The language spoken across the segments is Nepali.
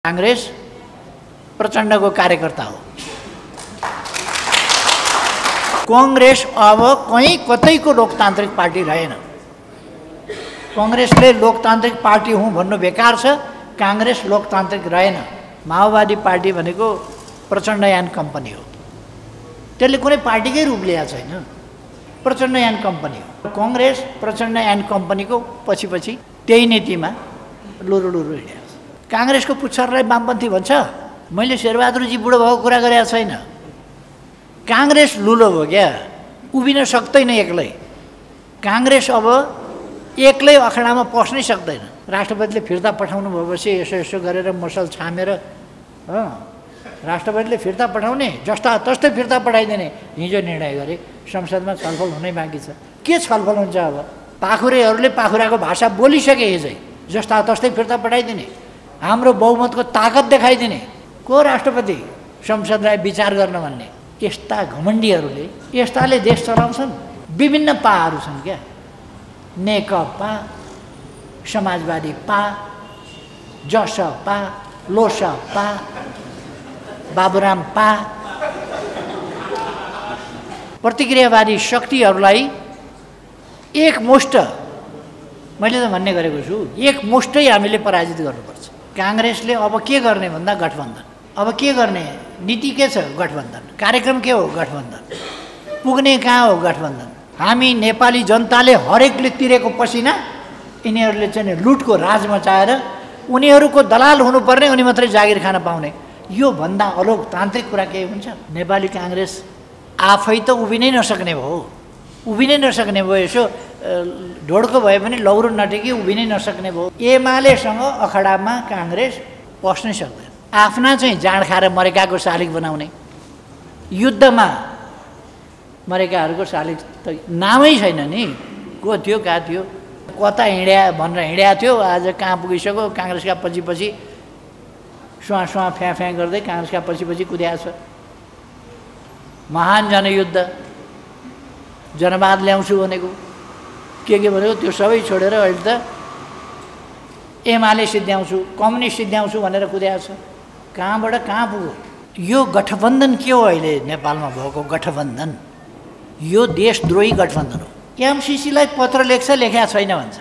कांग्रेस प्रचण्डको कार्यकर्ता हो। कांग्रेस अब कहीं कतैको लोकतान्त्रिक पार्टी रहेन। कांग्रेसले लोकतान्त्रिक पार्टी हुँ भन्नु बेकार छ। कांग्रेस लोकतान्त्रिक रहेन। माओवादी पार्टी भनेको प्रचण्डयान कम्पनी हो। त्यसले कुनै पार्टीकै रूप लिएको छैन। प्रचण्डयान कम्पनी हो। कांग्रेस प्रचण्डयान कम्पनीको पछि पछि त्यही नीतिमा लुरुलुरु हिँड्यो। कांग्रेसको पुच्छरलाई वामपन्थी भन्छ। मैले शेरबहादुरजी बुढो भएको कुरा गरेको छैन। कांग्रेस लुलो भयो क्या, उभिन सक्दैन एक्लै। कांग्रेस अब एक्लै अखडामा पस्नै सक्दैन। राष्ट्रपतिले फिर्ता पठाउनु भएपछि यसो यसो गरेर मसल छामेर राष्ट्रपतिले फिर्ता पठाउने, जस्ता तस्तै फिर्ता पठाइदिने हिजो निर्णय गरे। संसदमा छलफल हुनै बाँकी छ। के छलफल हुन्छ अब? पाखुरेहरूले पाखुराको भाषा बोलिसके हिजै, जस्ता तस्तै फिर्ता पठाइदिने, हाम्रो बहुमतको ताकत देखाइदिने। को राष्ट्रपति संसदलाई विचार गर्न भन्ने? यस्ता घमण्डीहरूले, यस्ताले देश चलाउँछन्। विभिन्न पाहरू छन् क्या। नेकपा, समाजवादी पा, जसपा, लोसपा, बाबुराम पा। प्रतिक्रियावादी शक्तिहरूलाई एकमुष्ट, मैले त भन्ने गरेको छु, एकमुष्टै हामीले पराजित गर्नुपर्छ। कांग्रेसले अब के गर्ने भन्दा गठबन्धन। अब के गर्ने? नीति के छ? गठबन्धन। कार्यक्रम के हो? गठबन्धन। पुग्ने कहाँ हो? गठबन्धन। हामी नेपाली जनताले हरेकले तिरेको पसिना यिनीहरूले चाहिँ लुटको राज मचाएर उनीहरूको दलाल हुनुपर्ने, उनी मात्रै जागिर खान पाउने, यो भन्दा अलोकतान्त्रिक कुरा केही हुन्छ? नेपाली कांग्रेस आफै त उभिनै नसक्ने भयो। उभिनै नसक्ने भयो। यसो ढोडको भए पनि लौरो नटेकी उभिनै नसक्ने भयो। एमालेसँग अखडामा कांग्रेस पस्नै सक्दैन। आफ्ना चाहिँ जाँड खाएर मरेकाको शालिग बनाउने, युद्धमा मरेकाहरूको शालिग त नामै छैन नि। को थियो, कहाँ थियो, कता हिँड्या भनेर हिँड्या थियो, आज कहाँ पुगिसक्यो। कांग्रेसका पछि पछि सुहाँ सुहाँ फ्याँ फ्याँ गर्दै कांग्रेसका पछि पछि कुद्या छ। महान जनयुद्ध, जनवाद ल्याउँछु भनेको के भनेको त्यो सबै छोडेर अहिले त एमाले सिद्ध्याउँछु, कम्युनिस्ट सिद्ध्याउँछु भनेर कुद्या छ। कहाँबाट कहाँ पुग्यो? यो गठबन्धन के हो? अहिले नेपालमा भएको गठबन्धन यो देशद्रोही गठबन्धन हो। एमसीसीलाई पत्र लेख्छ, लेखेको छैन भन्छ।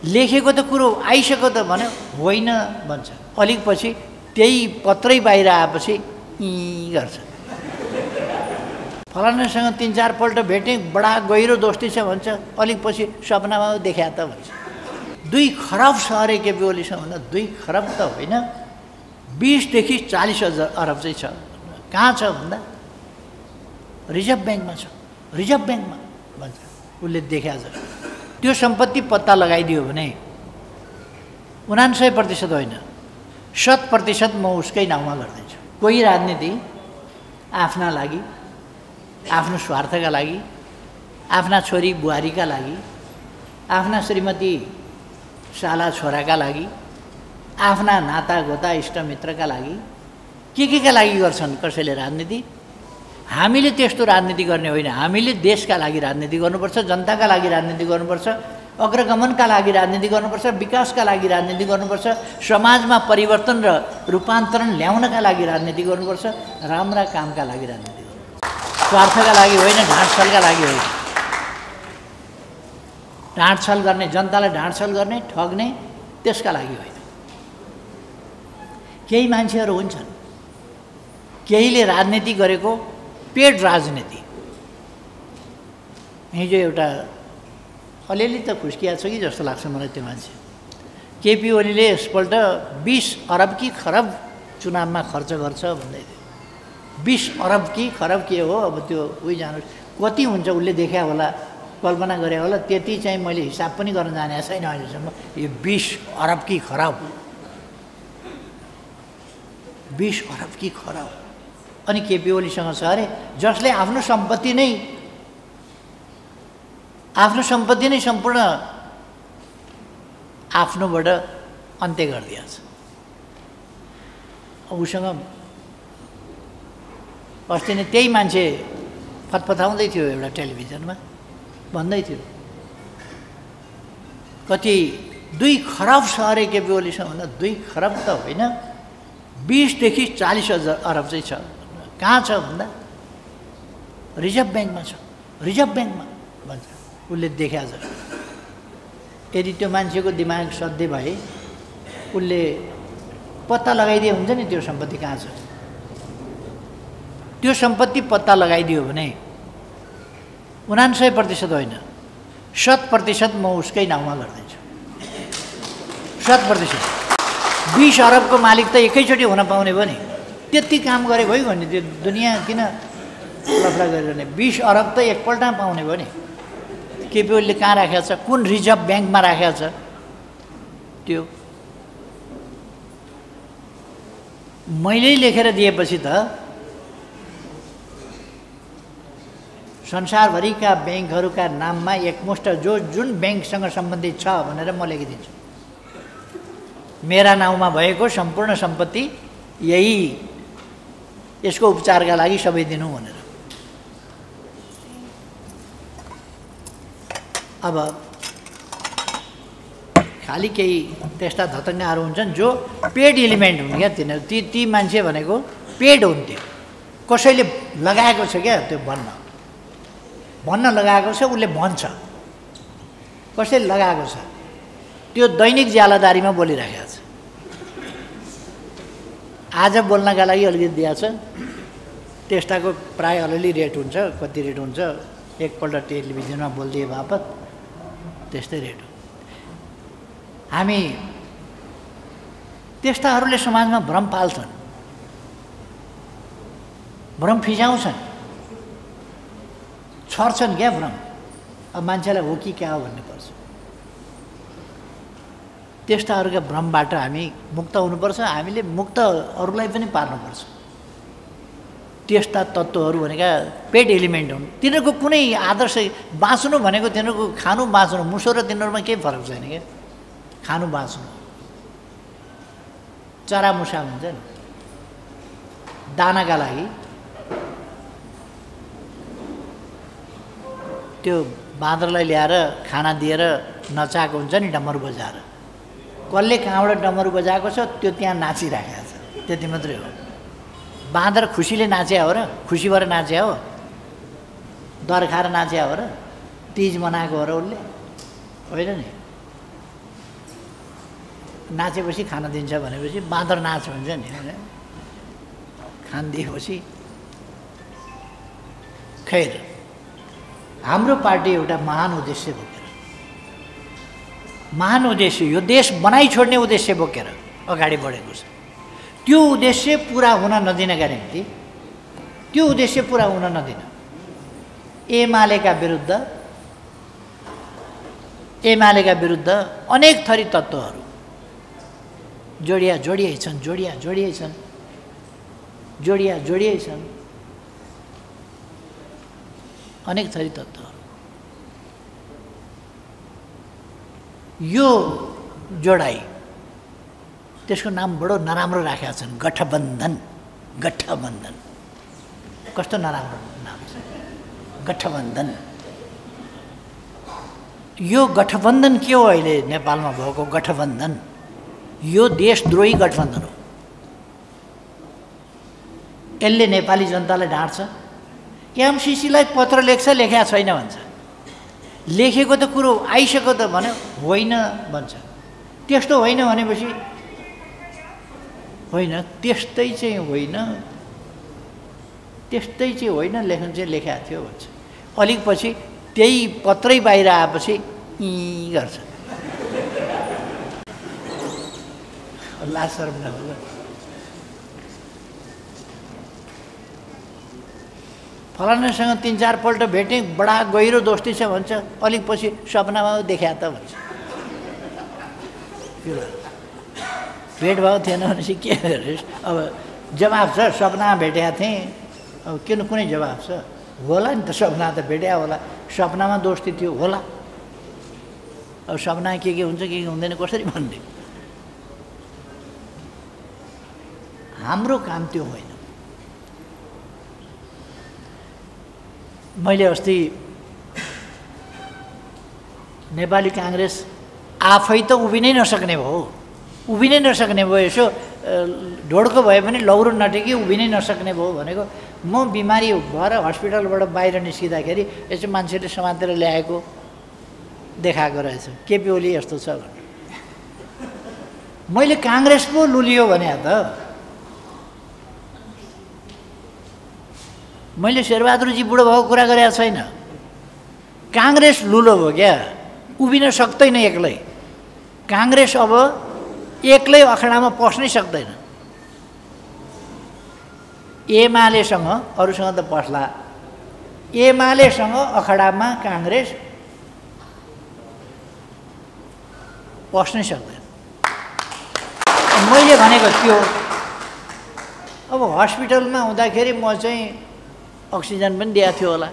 लेखेको त कुरो आइसक्यो त भन्यो, होइन भन्छ। अलिक पछि त्यही पत्रै बाहिर आएपछि गर्छ। फलानासँग 3-4 पल्ट भेटेँ, बडा गहिरो दोस्ती छ भन्छ। अलिक पछि सपनामा देखा त भन्छ। 2 खरब छ अरे केपी ओलीसँग भन्दा 2 खरब त होइन, 20 देखि 40 अरब चाहिँ छ। कहाँ छ भन्दा रिजर्भ ब्याङ्कमा छ। रिजर्भ ब्याङ्कमा भन्छ। उसले देखा छ। त्यो सम्पत्ति पत्ता लगाइदियो भने 99% होइन, 100% म उसकै नाउँमा गरिदिन्छु। कोही राजनीति आफ्ना लागि, आफ्नो स्वार्थका लागि, आफ्ना छोरी बुहारीका लागि, आफ्ना श्रीमती साला छोराका लागि, आफ्ना नाता गोता इष्टमित्रका लागि, के का लागि गर्छन् कसैले राजनीति? हामीले त्यस्तो राजनीति गर्ने होइन। हामीले देशका लागि राजनीति गर्नुपर्छ, जनताका लागि राजनीति गर्नुपर्छ, अग्रगमनका लागि राजनीति गर्नुपर्छ, विकासका लागि राजनीति गर्नुपर्छ, समाजमा परिवर्तन र रूपान्तरण ल्याउनका लागि राजनीति गर्नुपर्छ, राम्रा कामका लागि राजनीति गर्नुपर्छ। स्वार्थका लागि होइन, ढाँटछलका लागि होइन। ढाँटछल गर्ने, जनतालाई ढाँटछल गर्ने, ठग्ने, त्यसका लागि होइन। केही मान्छेहरू हुन्छन्, केहीले राजनीति गरेको पेड राजनीति। हिजो एउटा अलिअलि त खुस्किया छ कि जस्तो लाग्छ मलाई त्यो मान्छे। केपी ओलीले यसपल्ट 20 अरब कि खरब चुनावमा खर्च गर्छ भन्दै थियो। 20 अरब कि खरब के हो अब त्यो उही जानुहोस्। कति हुन्छ उसले देखा होला, कल्पना गरे होला। त्यति चाहिँ मैले हिसाब पनि गर्न जाने छैन अहिलेसम्म। यो 20 अरब कि खरब, 20 अरब कि खरब। अनि केपी ओलीसँग छ अरे, जसले आफ्नो सम्पत्ति नै सम्पूर्ण आफ्नोबाट अन्त्य गरिदिएको छ। उसँग अस्ति नै त्यही मान्छे फतफताउँदै थियो एउटा टेलिभिजनमा, भन्दै थियो कति 2 खरब छ अरे केपी ओलीसँग भन्दा 2 खरब त होइन, 20 देखि 40 अरब चाहिँ छ। कहाँ छ भन्दा रिजर्भ ब्याङ्कमा छ, रिजर्भ ब्याङ्कमा भन्छ, उसले देखा छ। यदि त्यो मान्छेको दिमाग सधैँ भए उसले पत्ता लगाइदिए हुन्छ नि त्यो सम्पत्ति कहाँ छ। त्यो सम्पत्ति पत्ता लगाइदियो भने 99% होइन, 100% म उसकै नाउँमा गरिदिन्छु। 100%। 20 अरबको मालिक त एकैचोटि हुन पाउने भयो नि, त्यति काम गरे भयो भने त्यो दुनियाँ किन लफडा गरिरहने। 20 अरब त एकपल्टमा पाउने भयो नि। केपी ओलीले कहाँ राखेको छ, कुन रिजर्भ ब्याङ्कमा राखेको छ, त्यो मैले लेखेर दिएपछि त संसारभरिका ब्याङ्कहरूका नाममा एकमुष्ट जुन ब्याङ्कसँग सम्बन्धित छ भनेर म लेखिदिन्छु। मेरा नाउँमा भएको सम्पूर्ण सम्पत्ति यही, यसको उपचारका लागि सबै दिनु भनेर। अब खालि केही त्यस्ता धतङ्गाहरू हुन्छन् जो पेड एलिमेन्ट हुन् क्या, तिनीहरू ती मान्छे भनेको पेड हुन्थ्यो। कसैले लगाएको छ क्या, त्यो भन्न लगाएको छ, उसले भन्छ, कसैले लगाएको छ, त्यो दैनिक ज्यालादारीमा बोलिराखेको छ। आज बोल्नका लागि अलिकति दिएको छ, त्यस्ताको प्राय अलिअलि रेट हुन्छ। कति रेट हुन्छ, एकपल्ट टेलिभिजनमा बोलिदिए बापत त्यस्तै रेट हो। हामी त्यस्ताहरूले समाजमा भ्रम पाल्छन्, भ्रम फिजाउँछन्, छर्छन् क्या भ्रम। अब मान्छेलाई हो कि क्या हो भन्ने पर्छ। त्यस्ताहरूका भ्रमबाट हामी मुक्त हुनुपर्छ। हामीले मुक्त अरूलाई पनि पार्नुपर्छ। त्यस्ता तत्त्वहरू भनेका पेड एलिमेन्ट हुन्। तिनीहरूको कुनै आदर्श बाँच्नु भनेको तिनीहरूको खानु बाँच्नु, मुसो र तिनीहरूमा केही फरक छैन क्या। खानु बाँच्नु, चरामुसा भन्छ नि, दानाका लागि त्यो बाँदरलाई ल्याएर खाना दिएर नचाएको हुन्छ नि डमरू बजाएर। कसले कहाँबाट डमरू बजाएको छ त्यो त्यहाँ नाचिराखेको छ, त्यति मात्रै हो। बाँदर खुसीले नाचे हो र, खुसी भएर नाचे हो, दर खाएर नाचे हो र, तिज मनाएको हो र उसले, होइन नि। नाचेपछि खाना दिन्छ भनेपछि बाँदर नाच भन्छ नि, होइन। खानदिएपछि खैर, हाम्रो पार्टी एउटा महान उद्देश्य बोकेर, महान उद्देश्य, यो देश बनाइ छोड्ने उद्देश्य बोकेर अगाडि बढेको छ। त्यो उद्देश्य पुरा हुन नदिनका निम्ति, त्यो उद्देश्य पुरा हुन नदिन एमालेका विरुद्ध अनेक थरी तत्त्वहरू जोडिए छन्, अनेक थरी तत्त्वहरू। यो जोडाइ, त्यसको नाम बडो नराम्रो राखेका छन्, गठबन्धन। कस्तो नराम्रो नाम छ, गठबन्धन। यो गठबन्धन के हो अहिले नेपालमा भएको गठबन्धन? यो देशद्रोही गठबन्धन हो। यसले नेपाली जनतालाई ढाँट्छ। एमसिसीलाई पत्र लेखेका छैन भन्छ, लेखेको त कुरो आइसक्यो त भन्यो, होइन भन्छ। त्यस्तो होइन भनेपछि होइन, त्यस्तै चाहिँ होइन, लेख्नु चाहिँ लेखेको थियो भन्छ। अलिक पछि त्यही पत्रै बाहिर आएपछि गर्छ। लाज शरम नहोला। फलानासँग 3-4 पल्ट भेटेँ, बडा गहिरो दोस्ती छ भन्छ, अलिक पछि सपनामा देखा त भन्छ। भेट भएको थिएन भनेपछि के गरेस्? अब जवाब छ, सपनामा भेटेका थिएँ, अब कुनै जवाब छ? होला नि त, सपना त भेट्या होला, सपनामा दोस्ती थियो होला। अब सपना के हुन्छ के हुँदैन कसरी भन्ने? हाम्रो काम त्यो होइन। मैले अस्ति नेपाली काङ्ग्रेस आफै त उभिनै नसक्ने भयो, उभिनै नसक्ने भयो। यसो ढोडको भए पनि लौरो नटेकी उभिनै नसक्ने भयो भनेको म बिमारी भएर हस्पिटलबाट बाहिर निस्किँदाखेरि यसो मान्छेले समातेर ल्याएको देखाएको रहेछ, केपी ओली यस्तो छ भनेर। मैले काङ्ग्रेस पो लुलियो भने त मैले शेरबहादुरजी बुढो भएको कुरा गरेको छैन। काङ्ग्रेस लुलो भयो क्या, उभिन सक्दैन एक्लै। काङ्ग्रेस अब एक्लै अखडामा पस्नै सक्दैन। एमालेसँग, अरूसँग त पस्ला, एमालेसँग अखडामा काङ्ग्रेस पस्नै सक्दैन। मैले भनेको त्यो अब हस्पिटलमा हुँदाखेरि म चाहिँ अक्सिजन पनि दिएको थियो होला,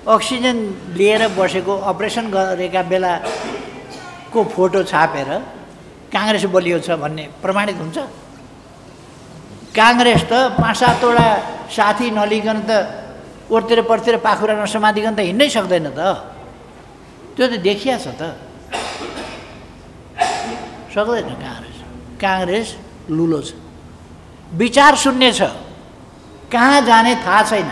अक्सिजन लिएर बसेको अपरेसन गरेका बेलाको फोटो छापेर काङ्ग्रेस बलियो छ भन्ने प्रमाणित हुन्छ? काङ्ग्रेस त 5-7वटा साथी नलिकन त ओरतिर परतिर पाखुरा नसमातिकन त हिँड्नै सक्दैन त। त्यो त देखिया छ त, सक्दैन काङ्ग्रेस। काङ्ग्रेस लुलो छ, विचार शून्य छ, कहाँ जाने थाहा छैन।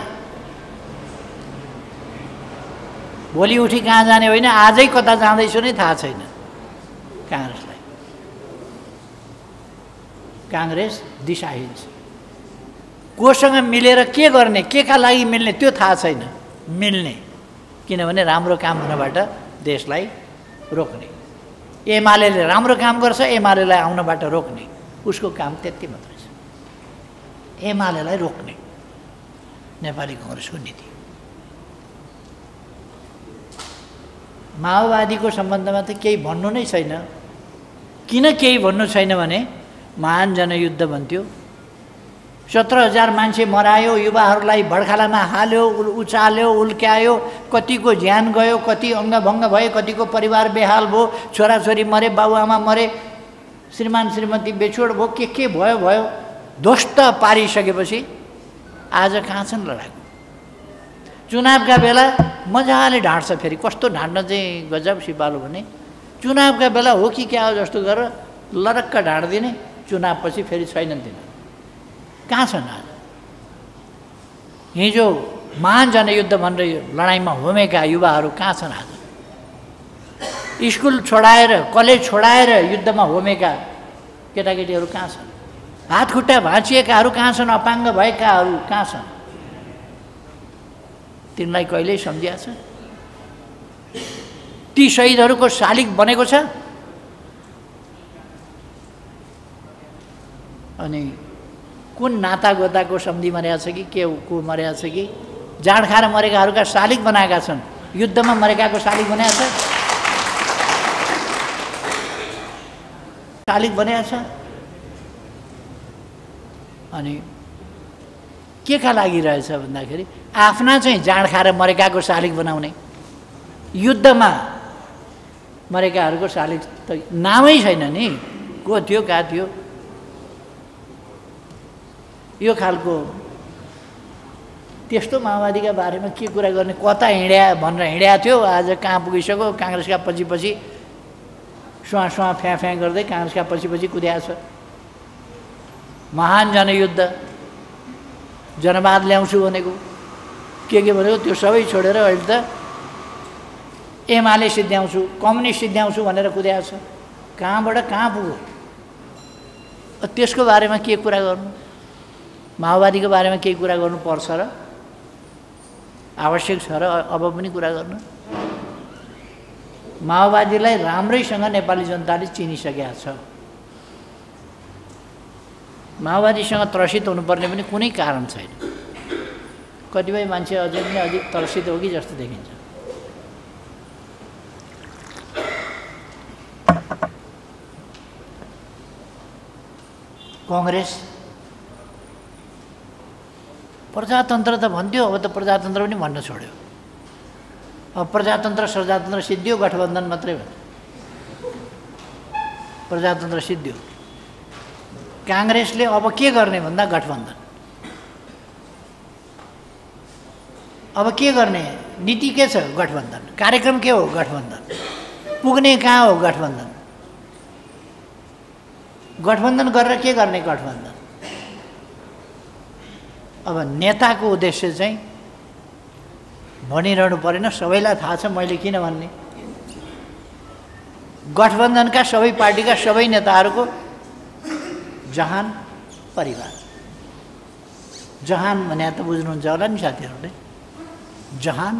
भोलि उठी कहाँ जाने होइन, आजै कता जाँदैछु नै थाहा छैन काङ्ग्रेसलाई। काङ्ग्रेस दिशाहीन छ। कोसँग मिलेर के गर्ने, के का लागि मिल्ने त्यो थाहा छैन। मिल्ने किनभने राम्रो काम हुनबाट देशलाई रोक्ने। एमालेले राम्रो काम गर्छ, एमालेलाई आउनबाट रोक्ने, उसको काम त्यति मात्रै छ। एमालेलाई रोक्ने नेपाली काङ्ग्रेसको नीति। माओवादीको सम्बन्धमा त केही भन्नु नै छैन। किन केही भन्नु छैन भने महान जनयुद्ध भन्थ्यो, 17,000 मान्छे मरायो, युवाहरूलाई भड्खालामा हाल्यो, उचाल्यो, उल्क्यायो, कतिको ज्यान गयो, कति अङ्गभङ्ग भयो, कतिको परिवार बेहाल भयो, छोराछोरी मरे, बाबुआमा मरे, श्रीमान श्रीमती बेछोड भयो, के भयो भयो। ध्वस्त पारिसकेपछि आज कहाँ छन् लडाकु? चुनावका बेला मजाले ढाँट्छ, फेरि कस्तो ढाँट्न चाहिँ गजब सिपालु भने चुनावका बेला हो कि क्या हो जस्तो गरेर लरक्क ढाँट्दिने, चुनावपछि फेरि छैनन् तिनीहरू। कहाँ छन् आज? हिजो महान जनयुद्ध भनेर लडाइँमा होमेका युवाहरू कहाँ छन् आज? स्कुल छोडाएर, कलेज छोडाएर युद्धमा होमेका केटाकेटीहरू कहाँ छन्? हात खुट्टा भाँचिएकाहरू कहाँ छन्? अपाङ्ग भएकाहरू कहाँ छन्? तिनलाई कहिल्यै सम्झिया छ? ती शहीदहरूको शालिग बनेको छ? अनि कुन नाता गोताको सम्धि मरेको छ कि के को मरेको छ कि जाँड खाएर मरेकाहरूका शालिग बनाएका छन्? युद्धमा मरेकाको शालिग बनाएको छ? शालिग बनाएको छ? अनि के का लागि रहेछ भन्दाखेरि आफ्ना चाहिँ जाँड खाएर मरेकाको शालिग बनाउने, युद्धमा मरेकाहरूको शालिग त नामै छैन नि, को थियो कहाँ थियो। यो खालको त्यस्तो माओवादीका बारेमा के कुरा गर्ने, कता हिँड्या भनेर हिँड्या थियो, आज कहाँ पुगिसक्यो। काङ्ग्रेसका पछि पछि सुहाँ सुहाँ फ्याँ फ्याँ गर्दै काङ्ग्रेसका पछि पछि कुद्याएको छ। महान जनयुद्ध, जनवाद ल्याउँछु भनेको के भनेको त्यो सबै छोडेर अहिले त एमाले सिद्ध्याउँछु, कम्युनिस्ट सिद्ध्याउँछु भनेर कुद्याएको छ। कहाँबाट कहाँ पुग्यो? त्यसको बारेमा के कुरा गर्नु? माओवादीको बारेमा केही कुरा गर्नुपर्छ र आवश्यक छ र अब पनि कुरा गर्नु? माओवादीलाई राम्रैसँग नेपाली जनताले चिनिसकेका छ। माओवादीसँग त्रसित हुनुपर्ने पनि कुनै कारण छैन। कतिपय मान्छे अझै पनि अलिक त्रसित हो कि जस्तो देखिन्छ। काङ्ग्रेस प्रजातन्त्र त भन्थ्यो, अब त प्रजातन्त्र पनि भन्न छोड्यो। अब प्रजातन्त्र प्रजातन्त्र सिद्धियो, गठबन्धन मात्रै भयो। प्रजातन्त्र सिद्धियो। काङ्ग्रेसले अब के गर्ने भन्दा गठबन्धन। अब के गर्ने? नीति के छ? गठबन्धन। कार्यक्रम के हो? गठबन्धन। पुग्ने कहाँ हो? गठबन्धन। गठबन्धन गरेर के गर्ने गठबन्धन? अब नेताको उद्देश्य चाहिँ भनिरहनु परेन, सबैलाई थाहा छ मैले किन भन्ने। गठबन्धनका सबै पार्टीका सबै नेताहरूको जहान परिवार, जहान भने त बुझ्नुहुन्छ होला नि साथीहरूले, जहान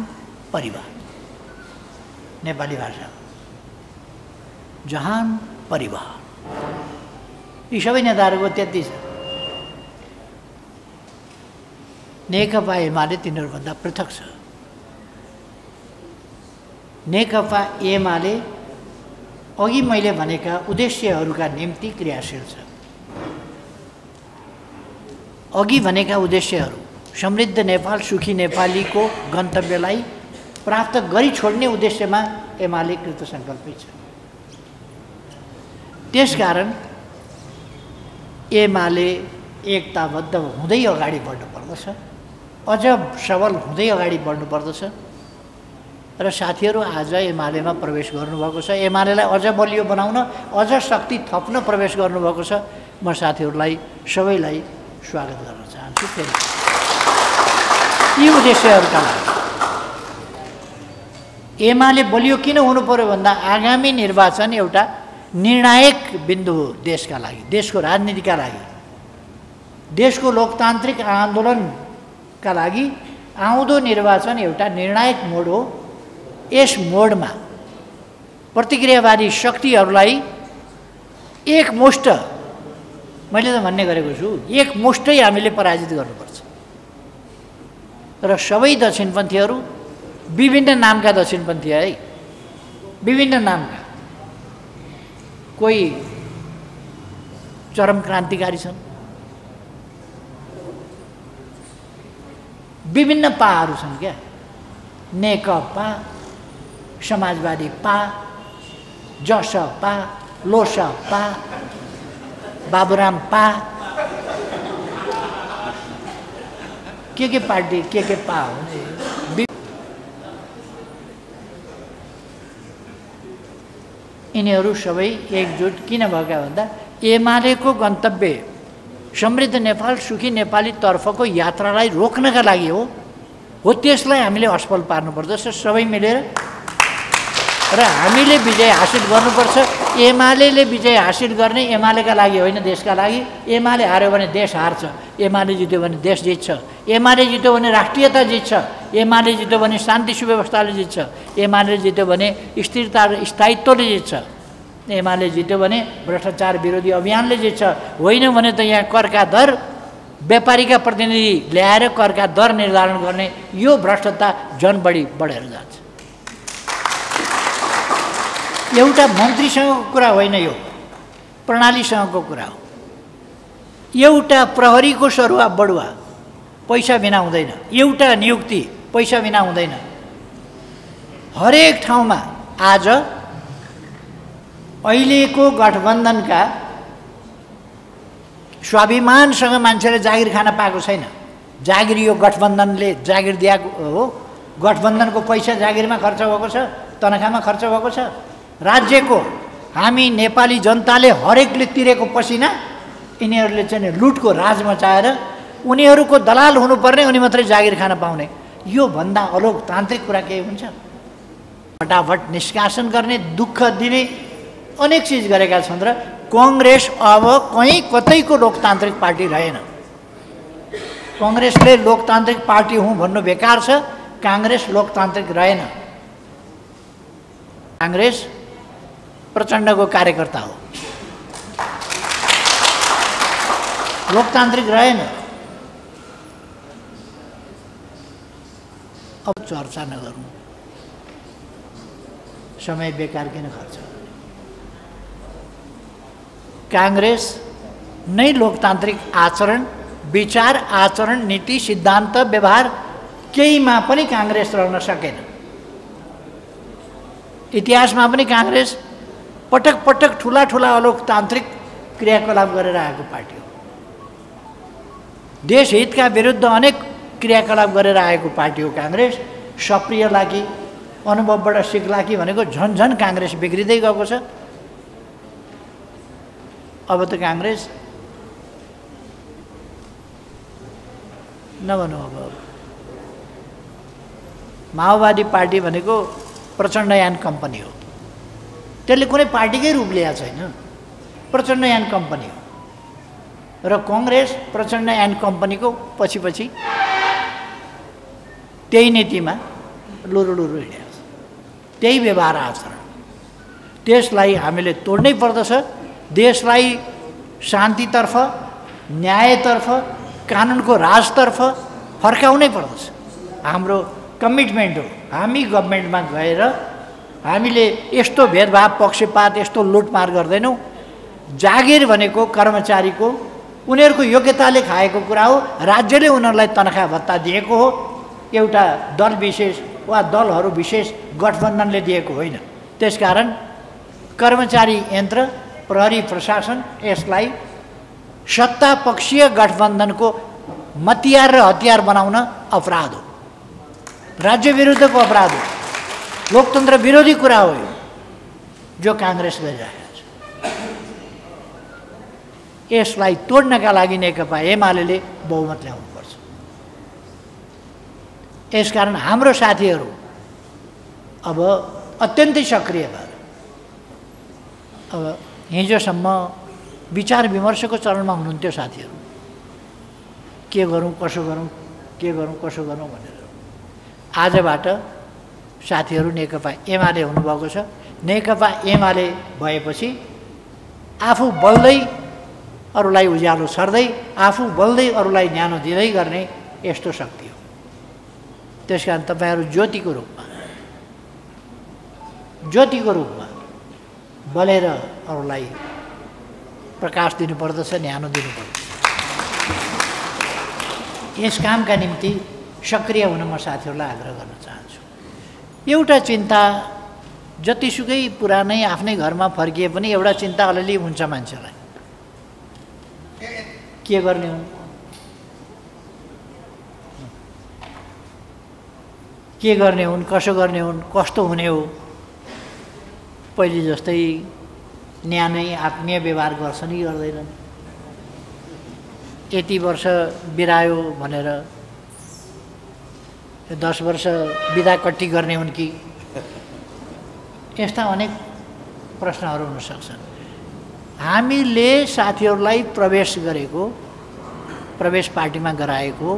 परिवार नेपाली भाषा, जहान परिवार, यी सबै नेताहरूको त्यति छ। नेकपा एमाले तिनीहरूभन्दा पृथक छ। नेकपा एमाले अघि मैले भनेका उद्देश्यहरूका निम्ति क्रियाशील छ। अघि भनेका उद्देश्यहरू समृद्ध नेपाल, सुखी नेपालीको गन्तव्यलाई प्राप्त गरी छोड्ने उद्देश्यमा एमाले कृतसङ्कल्पित छ। त्यसकारण एमाले एकताबद्ध हुँदै अगाडि बढ्नुपर्दछ, अझ सबल हुँदै अगाडि बढ्नुपर्दछ। र साथीहरू आज एमालेमा प्रवेश गर्नुभएको छ, एमालेलाई अझ बलियो बनाउन, अझ शक्ति थप्न प्रवेश गर्नुभएको छ। म साथीहरूलाई सबैलाई स्वागत गर्न चाहन्छु। फेरि यी उद्देश्यहरूका लागि एमाले बलियो किन हुनु पर्यो भन्दा आगामी निर्वाचन एउटा निर्णायक बिन्दु हो देशका लागि, देशको राजनीतिका लागि, देशको लोकतान्त्रिक आन्दोलनका लागि आउँदो निर्वाचन एउटा निर्णायक मोड हो। यस मोडमा प्रतिक्रियावादी शक्तिहरूलाई एकमुष्ट, मैले त भन्ने गरेको छु, एकमुष्टै हामीले पराजित गर्नुपर्छ। र सबै दक्षिणपन्थीहरू, विभिन्न नामका दक्षिणपन्थी है, विभिन्न नामका, कोही चरम क्रान्तिकारी छन्, विभिन्न पाहरू छन् क्या, नेकपा, समाजवादी पा, जसपा, लोसपा, बाबुराम पा, के पार्टी के पा हुने। यिनीहरू सबै एकजुट किन भएका भन्दा एमालेको गन्तव्य समृद्ध नेपाल, सुखी नेपाली तर्फको यात्रालाई रोक्नका लागि हो। त्यसलाई हामीले असफल पार्नुपर्दछ सबै मिलेर, र हामीले विजय हासिल गर्नुपर्छ। एमाले विजय हासिल गर्ने एमालेका लागि होइन, देशका लागि। एमाले हार्यो भने देश हार्छ, एमाले जित्यो भने देश जित्छ, एमाले जित्यो भने राष्ट्रियता जित्छ, एमाले जित्यो भने शान्ति सुव्यवस्थाले जित्छ, एमाले जित्यो भने स्थिरता र स्थायित्वले जित्छ, एमाले जित्यो भने भ्रष्टाचार विरोधी अभियानले जित्छ। होइन भने त यहाँ करका दर, व्यापारीका प्रतिनिधि ल्याएर करका दर निर्धारण गर्ने यो भ्रष्टता झन् बढी बढेर जान्छ। एउटा मन्त्रीसँगको कुरा होइन, यो प्रणालीसँगको कुरा हो। एउटा प्रहरीको सरुवा बढुवा पैसा बिना हुँदैन, एउटा नियुक्ति पैसा बिना हुँदैन। हरेक ठाउँमा आज अहिलेको गठबन्धनको स्वाभिमानसँग मान्छेले जागिर खान पाएको छैन। जागिर यो गठबन्धनले जागिर दिएको हो। गठबन्धनको पैसा जागिरमा खर्च भएको छ, तनखामा खर्च भएको छ। राज्यको हामी नेपाली जनताले हरेकले तिरेको पसिना यिनीहरूले चाहिँ लुटको राज मचाएर उनीहरूको दलाल हुनुपर्ने, उनी मात्रै जागिर खान पाउने, यो भन्दा अलोकतान्त्रिक कुरा केही हुन्छ? फटाफट निष्कासन गर्ने, दुःख दिने अनेक चिज गरेका छन्। र कांग्रेस अब कहीँ कतैको लोकतान्त्रिक पार्टी रहेन। कांग्रेसले लोकतान्त्रिक पार्टी हुँ भन्नु बेकार छ। कांग्रेस लोकतान्त्रिक रहेन। कांग्रेस प्रचण्डको कार्यकर्ता हो, लोकतान्त्रिक रहेन। अब चर्चा नगरौँ, समय बेकार किन खर्च? कांग्रेस नै लोकतान्त्रिक आचरण, विचार, आचरण, नीति, सिद्धान्त, व्यवहार केहीमा पनि कांग्रेस रहन सकेन। इतिहासमा पनि कांग्रेस पटक पटक ठुला ठुला अलोकतान्त्रिक क्रियाकलाप गरेर आएको पार्टी हो। देश हितका विरुद्ध अनेक क्रियाकलाप गरेर आएको पार्टी हो कांग्रेस। सक्रिय लागि, अनुभवबाट सिक्ला कि भनेको झन्झन कांग्रेस बिग्रिँदै गएको छ। अब त काङ्ग्रेस नभनौँ। अब माओवादी पार्टी भनेको प्रचण्डयान कम्पनी हो, त्यसले कुनै पार्टीकै रूप लिएको छैन, प्रचण्डयान कम्पनी हो। र कङ्ग्रेस प्रचण्डयान कम्पनीको पछि पछि त्यही नीतिमा लुरुलुरु हिँडेको छ, त्यही व्यवहार आचरण। त्यसलाई हामीले तोड्नै पर्दछ। देशलाई शान्तितर्फ, न्यायतर्फ, कानुनको राजतर्फ फर्काउनै पर्दछ। हाम्रो कमिटमेन्ट हो। हामी गभर्मेन्टमा गएर हामीले यस्तो भेदभाव, पक्षपात, यस्तो लुटमार गर्दैनौँ। जागिर भनेको कर्मचारीको उनीहरूको योग्यताले खाएको कुरा हो। राज्यले उनीहरूलाई तनखा भत्ता दिएको हो, एउटा दल विशेष वा दलहरू विशेष गठबन्धनले दिएको होइन। त्यसकारण कर्मचारी यन्त्र, प्रहरी प्रशासन यसलाई सत्तापक्षीय गठबन्धनको मतियार र हतियार बनाउन अपराध हो, राज्य विरुद्धको अपराध हो, लोकतन्त्र विरोधी कुरा हो यो, जो काङ्ग्रेस गरिरहेको छ। यसलाई तोड्नका लागि नेकपा एमाले बहुमत ल्याउनुपर्छ। यसकारण हाम्रो साथीहरू अब अत्यन्तै सक्रिय भएर अब हिजोसम्म विचार विमर्शको चरणमा हुनुहुन्थ्यो साथीहरू, के गरौँ कसो गरौँ, के गरौँ कसो गरौँ भनेर। आजबाट साथीहरू नेकपा एमाले हुनुभएको छ। नेकपा एमाले भएपछि आफू बल्दै अरूलाई उज्यालो छर्दै, आफू बल्दै अरूलाई न्यानो दिँदै गर्ने यस्तो शक्ति हो। त्यसकारण तपाईँहरू ज्योतिको रूपमा बलेर अरूलाई प्रकाश दिनुपर्दछ, न्यानो दिनुपर्दछ। यस कामका निम्ति सक्रिय हुन म साथीहरूलाई आग्रह गर्न चाहन्छु। एउटा चिन्ता, जतिसुकै पुरानै आफ्नै घरमा फर्किए पनि एउटा चिन्ता अलिअलि हुन्छ मान्छेलाई, के गर्ने हुन्, के गर्ने हुन्, कसो गर्ने हुन्, कस्तो हुने हो। पहिले जस्तै न्यानै आत्मीय व्यवहार गर्छन् कि गर्दैनन्। यति वर्ष बिरायो भनेर 10 वर्ष बिदा कट्टी गर्ने हुन् कि, यस्ता अनेक प्रश्नहरू हुन सक्छन्। हामीले साथीहरूलाई प्रवेश पार्टीमा गराएको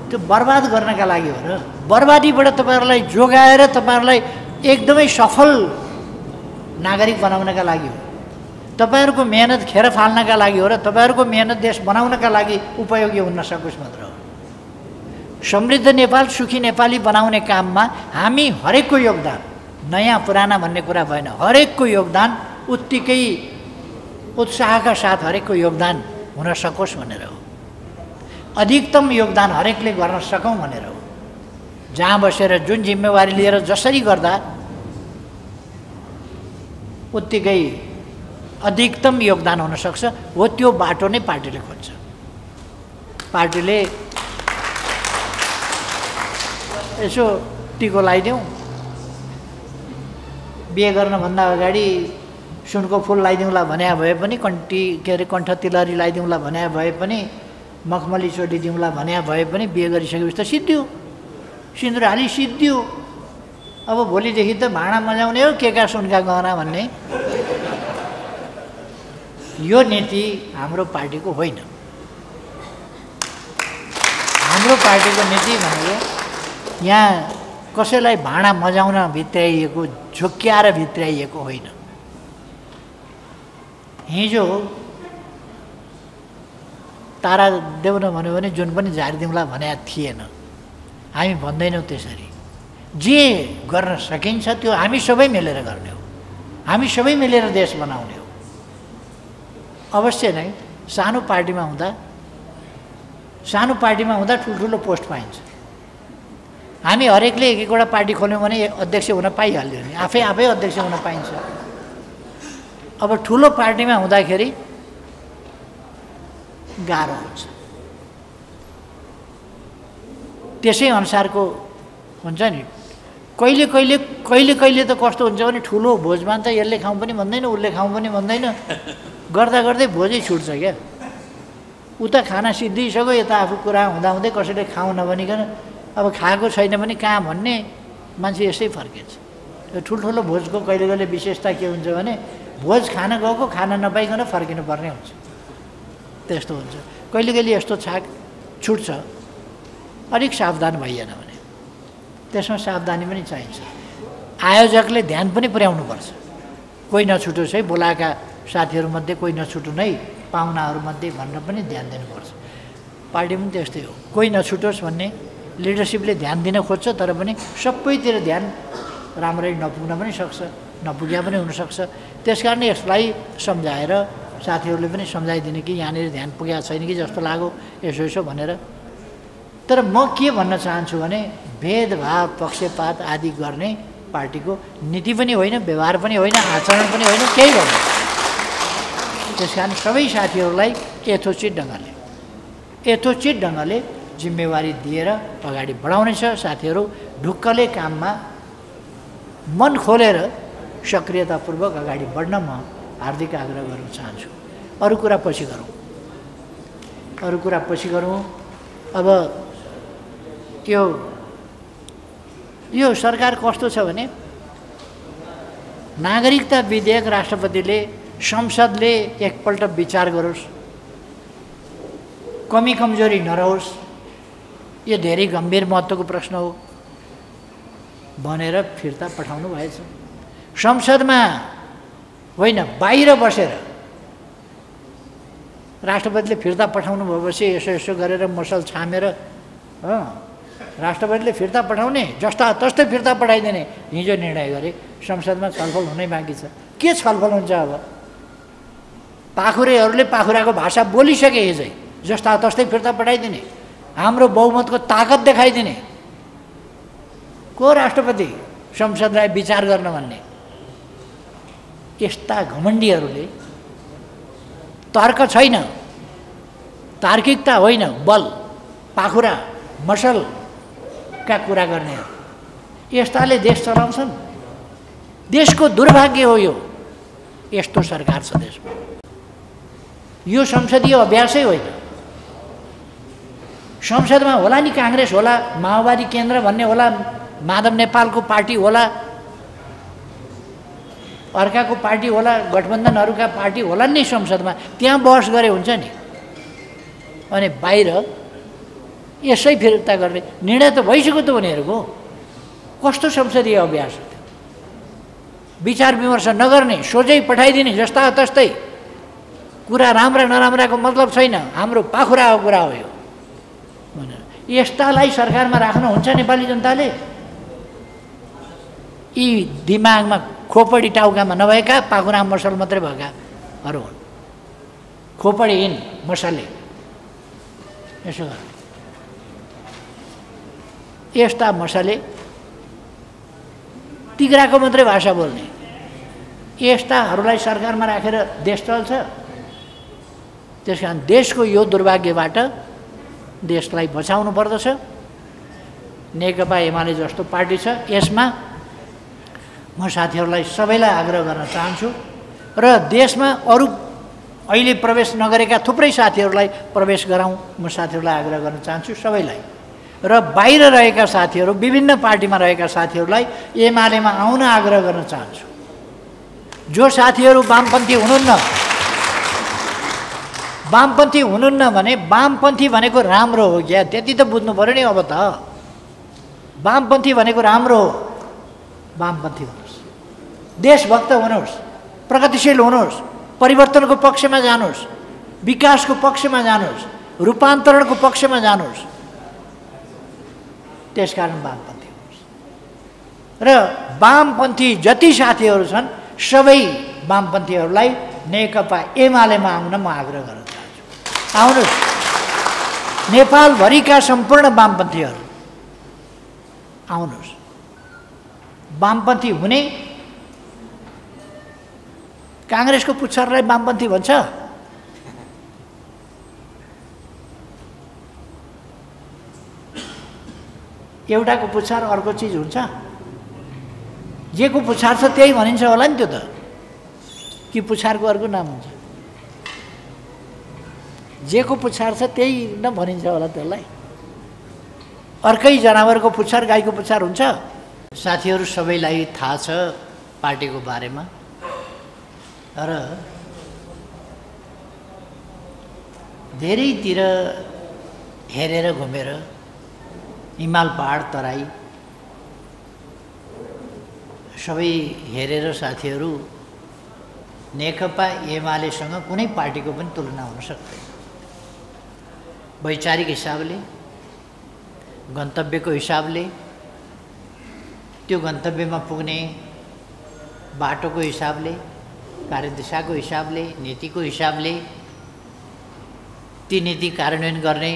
त्यो बर्बाद गर्नका लागि हो र बर्बादीबाट तपाईँहरूलाई जोगाएर तपाईँहरूलाई एकदमै सफल नागरिक बनाउनका लागि हो। तपाईँहरूको मेहनत खेर फाल्नका लागि हो र तपाईँहरूको मेहनत देश बनाउनका लागि उपयोगी हुन सकोस् मात्र हो। समृद्ध नेपाल, सुखी नेपाली बनाउने काममा हामी हरेकको योगदान, नयाँ पुराना भन्ने कुरा भएन, हरेकको योगदान उत्तिकै उत्साहका साथ हरेकको योगदान हुन सकोस् भनेर हो। अधिकतम योगदान हरेकले गर्न सकौँ भनेर हो। जहाँ बसेर जुन जिम्मेवारी लिएर जसरी गर्दा उत्तिकै अधिकतम योगदान हुन सक्छ हो, त्यो बाटो नै पार्टीले खोज्छ। पार्टीले यसो टिको लगाइदिउँ, बिहे गर्नुभन्दा अगाडि सुनको फुल लगाइदिउँला भने भए पनि, कण्ठ तिलहरी लगाइदिउँला भने भए पनि, मखमली चोटी दिउँला भने भए पनि, बिहे गरिसकेपछि त सिद्धियो, सिन्दुर हाली सिद्धियो। अब भोलिदेखि त भाँडा मजाउने हो, के का सुनका गहना भन्ने। यो नीति हाम्रो पार्टीको होइन। हाम्रो पार्टीको नीति भनेको यहाँ कसैलाई भाँडा मजाउन भित्राइएको, झुक्क्याएर भित्राइएको होइन। हिजो तारा देउन भन्यो भने जुन पनि झारिदिउँला भने थिएन। हामी भन्दैनौँ त्यसरी। जे गर्न सकिन्छ त्यो हामी सबै मिलेर गर्ने हो। हामी सबै मिलेर देश बनाउने हो। अवश्य नै सानो पार्टीमा हुँदा ठुल्ठुलो पोस्ट पाइन्छ। हामी हरेकले एक एकवटा पार्टी खोल्यौँ भने अध्यक्ष हुन पाइहाल्यो नि, आफै अध्यक्ष हुन पाइन्छ। अब ठुलो पार्टीमा हुँदाखेरि गाह्रो हुन्छ। त्यसै अनुसारको हुन्छ नि, कहिले कहिले त कस्तो हुन्छ भने ठुलो भोजमा त यसले खाउँ पनि भन्दैन, उसले खाउँ पनि भन्दैन, गर्दा गर्दै भोजै छुट्छ क्या। उता खाना सिद्धिसक्यो, यता आफू कुरा हुँदाहुँदै कसैले खाउँ नभनिकन अब खाएको छैन भने कहाँ भन्ने मान्छे यसै फर्किन्छ। यो ठुल्ठुलो भोजको कहिले कहिले विशेषता के हुन्छ भने भोज खान गएको खाना नपाइकन फर्किनुपर्ने हुन्छ, त्यस्तो हुन्छ। कहिले कहिले यस्तो छुट्छ, अलिक सावधान भइएन भने त्यसमा सावधानी पनि चाहिन्छ। आयोजकले ध्यान पनि पुर्याउनुपर्छ, कोही नछुटोस् है, बोलाएका साथीहरूमध्ये कोही नछुटुन् है, पाहुनाहरूमध्ये भनेर पनि ध्यान दिनुपर्छ। पार्टी पनि त्यस्तै हो, कोही नछुटोस् भन्ने लिडरसिपले ध्यान दिन खोज्छ, तर पनि सबैतिर ध्यान राम्ररी नपुग्न पनि सक्छ, नपुग्या पनि हुनसक्छ। त्यस कारण यसलाई सम्झाएर साथीहरूले पनि सम्झाइदिने कि यहाँनिर ध्यान पुगेको छैन कि जस्तो लाग्यो, यसो यसो भनेर। तर म के भन्न चाहन्छु भने भेदभाव पक्षपात आदि गर्ने पार्टीको नीति पनि होइन, व्यवहार पनि होइन, आचरण पनि होइन, केही होइन। त्यस कारण सबै साथीहरूलाई यथोचित ढङ्गले जिम्मेवारी दिएर अगाडि बढाउने छ। साथीहरू ढुक्कले काममा मन खोलेर सक्रियतापूर्वक अगाडि बढ्न म हार्दिक आग्रह गर्न चाहन्छु। अरू कुरा पछि गरौँ। अब यो सरकार कस्तो छ भने नागरिकता विधेयक राष्ट्रपतिले संसदले एकपल्ट विचार गरोस्, कमी कमजोरी नरहोस्, यो धेरै गम्भीर महत्त्वको प्रश्न हो भनेर फिर्ता पठाउनु भएछ। संसदमा होइन, बाहिर बसेर राष्ट्रपतिले फिर्ता पठाउनु भएपछि यसो यसो गरेर मसल छामेर राष्ट्रपतिले फिर्ता पठाउने, जस्ता तस्तै फिर्ता पठाइदिने हिजो निर्णय गरे। संसदमा छलफल हुनै बाँकी छ। के छलफल हुन्छ अब? पाखुरेहरूले पाखुराको भाषा बोलिसके, हिजै जस्ता तस्तै फिर्ता पठाइदिने, हाम्रो बहुमतको ताकत देखाइदिने। को राष्ट्रपति संसदलाई विचार गर्न भन्ने? यस्ता घमण्डीहरूले तर्क छैन, तार्किकता होइन, बल पाखुरा मसलका कुरा गर्ने, यस्ताले देश चलाउँछन्। देशको दुर्भाग्य हो यो, यस्तो सरकार छ देशमा। यो संसदीय अभ्यासै होइन। संसदमा होला नि काङ्ग्रेस होला, माओवादी केन्द्र भन्ने होला, माधव नेपालको पार्टी होला, अर्काको पार्टी होला, गठबन्धनहरूका पार्टी होला नि संसदमा, त्यहाँ बहस गरे हुन्छ नि। अनि बाहिर यसै फिर्ता गर्ने निर्णय त भइसक्यो त उनीहरूको। कस्तो संसदीय अभ्यास हो? विचार विमर्श नगर्ने, सोझै पठाइदिने, जस्ता तस्तै कुरा। राम्रा नराम्राको मतलब छैन, हाम्रो पाखुराको कुरा हो यो भनेर यस्तालाई सरकारमा राख्नुहुन्छ नेपाली जनताले? यी दिमागमा खोपडी टाउकामा नभएका पाखुरा मसल मात्रै भएकाहरू हुन्। खोपडीहीन मसले यसो गर्ने, यस्ता मसले तिग्राको मात्रै भाषा बोल्ने, यस्ताहरूलाई सरकारमा राखेर देश चल्छ। त्यस कारण देशको यो दुर्भाग्यबाट देशलाई बचाउनु पर्दछ। नेकपा एमाले जस्तो पार्टी छ, यसमा म साथीहरूलाई सबैलाई आग्रह गर्न चाहन्छु र देशमा अरू अहिले प्रवेश नगरेका थुप्रै साथीहरूलाई प्रवेश गराउँ म साथीहरूलाई आग्रह गर्न चाहन्छु, सबैलाई। र बाहिर रहेका साथीहरू, विभिन्न पार्टीमा रहेका साथीहरूलाई एमालेमा आउन आग्रह गर्न चाहन्छु। जो साथीहरू वामपन्थी हुनुहुन्न भने वामपन्थी भनेको राम्रो हो क्या, त्यति त बुझ्नु पऱ्यो नि। अब त वामपन्थी भनेको राम्रो हो, वामपन्थी हुनुहोस्, देशभक्त हुनुहोस्, प्रगतिशील हुनुहोस्, परिवर्तनको पक्षमा जानुहोस्, विकासको पक्षमा जानुहोस्, रूपान्तरणको पक्षमा जानुहोस्। त्यसकारण वामपन्थी हुनुहोस्। र वामपन्थी जति साथीहरू छन् सबै वामपन्थीहरूलाई नेकपा एमालेमा आउन म आग्रह गर्न चाहन्छु। आउनुहोस्, नेपालभरिका सम्पूर्ण वामपन्थीहरू आउनुहोस्। वामपन्थी हुने, काङ्ग्रेसको पुच्छरलाई वामपन्थी भन्छ? एउटाको पुच्छर अर्को चिज हुन्छ? जेको पुछार छ त्यही भनिन्छ होला नि त्यो त, कि पुछारको अर्को नाम हुन्छ? जेको पुछार छ त्यही न भनिन्छ होला त्यसलाई? अर्कै जनावरको पुछार गाईको पुछार हुन्छ? साथीहरू सबैलाई थाहा छ पार्टीको बारेमा, र धेरैतिर हेरेर घुमेर हिमाल पहाड तराई सबै हेरेर साथीहरू नेकपा एमालेसँग कुनै पार्टीको पनि तुलना हुन सक्दैन। वैचारिक हिसाबले, गन्तव्यको हिसाबले, त्यो गन्तव्यमा पुग्ने बाटोको हिसाबले, कार्यदिशाको हिसाबले, नीतिको हिसाबले, ती नीति कार्यान्वयन गर्ने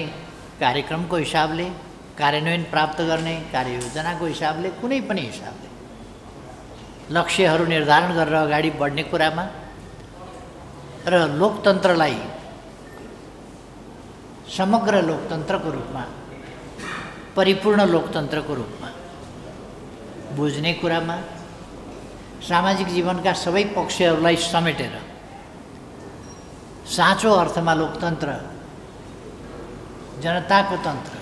कार्यक्रमको हिसाबले, कार्यान्वयन प्राप्त गर्ने कार्ययोजनाको हिसाबले, कुनै पनि हिसाबले लक्ष्यहरू निर्धारण गरेर अगाडि बढ्ने कुरामा र लोकतन्त्रलाई समग्र लोकतन्त्रको रूपमा, परिपूर्ण लोकतन्त्रको रूपमा बुझ्ने कुरामा, सामाजिक जीवनका सबै पक्षहरूलाई समेटेर साँचो अर्थमा लोकतन्त्र, जनताको तन्त्र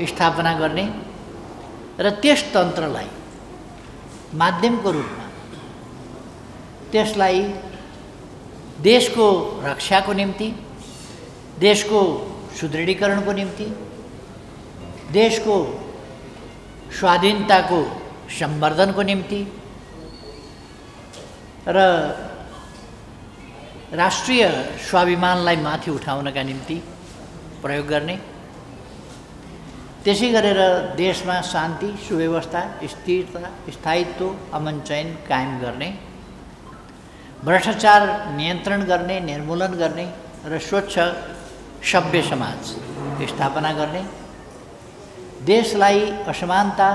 स्थापना गर्ने र त्यस तन्त्रलाई माध्यमको रूपमा, त्यसलाई देशको रक्षाको निम्ति, देशको सुदृढीकरणको निम्ति, देशको स्वाधीनताको संवर्धनको निम्ति र राष्ट्रिय स्वाभिमानलाई माथि उठाउनका निम्ति प्रयोग गर्ने, त्यसै गरेर देशमा शान्ति, सुव्यवस्था, स्थिरता, स्थायित्व, अमन चयन कायम गर्ने, भ्रष्टाचार नियन्त्रण गर्ने, निर्मूलन गर्ने र स्वच्छ सभ्य समाज स्थापना गर्ने, देशलाई असमानता,